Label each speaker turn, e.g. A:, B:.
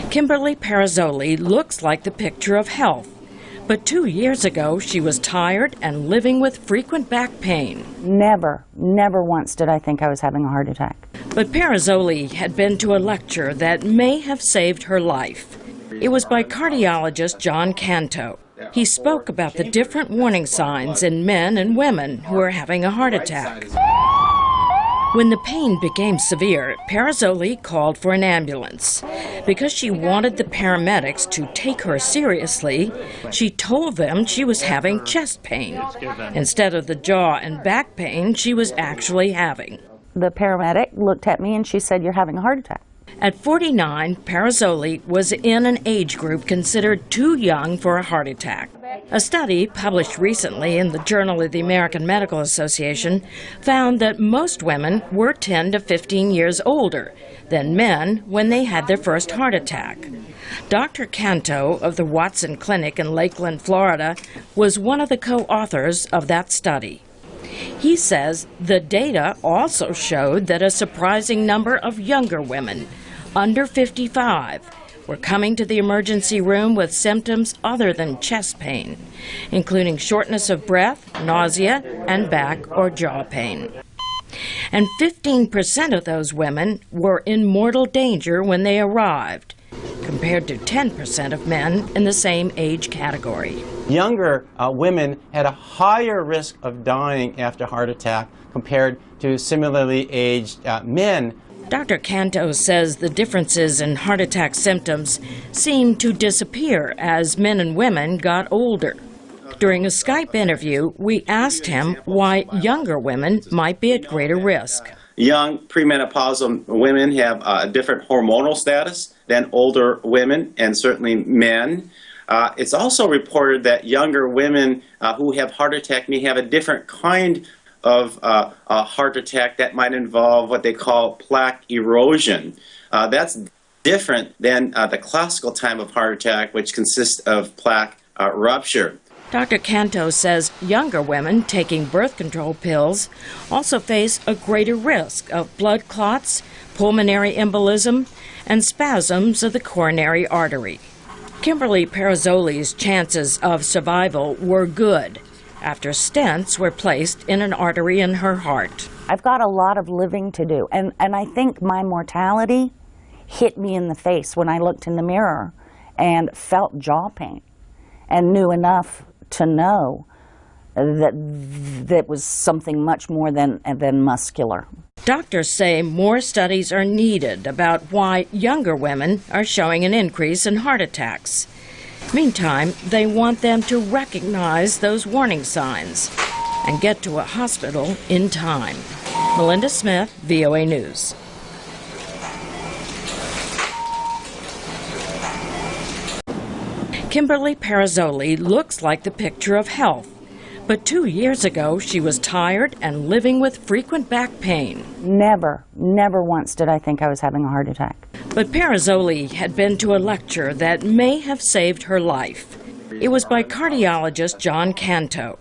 A: Kimberly Parazzoli looks like the picture of health, but 2 years ago she was tired and living with frequent back pain.
B: Never once did I think I was having a heart attack.
A: But Parazzoli had been to a lecture that may have saved her life. It was by cardiologist John Canto. He spoke about the different warning signs in men and women who are having a heart attack. When the pain became severe, Parazzoli called for an ambulance. Because she wanted the paramedics to take her seriously, she told them she was having chest pain, instead of the jaw and back pain she was actually having.
B: The paramedic looked at me and she said, "You're having a heart attack."
A: At 49, Parazzoli was in an age group considered too young for a heart attack. A study published recently in the Journal of the American Medical Association found that most women were 10 to 15 years older than men when they had their first heart attack. Dr. Canto of the Watson Clinic in Lakeland, Florida, was one of the co-authors of that study. He says the data also showed that a surprising number of younger women, under 55, were coming to the emergency room with symptoms other than chest pain, including shortness of breath, nausea, and back or jaw pain. And 15% of those women were in mortal danger when they arrived, compared to 10% of men in the same age category.
C: Younger women had a higher risk of dying after heart attack compared to similarly aged men.
A: Dr. Canto says the differences in heart attack symptoms seemed to disappear as men and women got older. During a Skype interview, we asked him why younger women might be at greater risk.
D: Young premenopausal women have a different hormonal status than older women, and certainly men. It's also reported that younger women who have heart attack may have a different kind of a heart attack that might involve what they call plaque erosion. That's different than the classical type of heart attack, which consists of plaque rupture.
A: Dr. Canto says younger women taking birth control pills also face a greater risk of blood clots, pulmonary embolism, and spasms of the coronary artery. Kimberly Parazzoli's chances of survival were good after stents were placed in an artery in her heart.
B: I've got a lot of living to do, and I think my mortality hit me in the face when I looked in the mirror and felt jaw pain and knew enough to know that that was something much more than muscular.
A: Doctors say more studies are needed about why younger women are showing an increase in heart attacks. Meantime, they want them to recognize those warning signs and get to a hospital in time. Melinda Smith, VOA News. Kimberly Parazzoli looks like the picture of health, but 2 years ago she was tired and living with frequent back pain.
B: Never once did I think I was having a heart attack.
A: But Parazzoli had been to a lecture that may have saved her life. It was by cardiologist John Canto.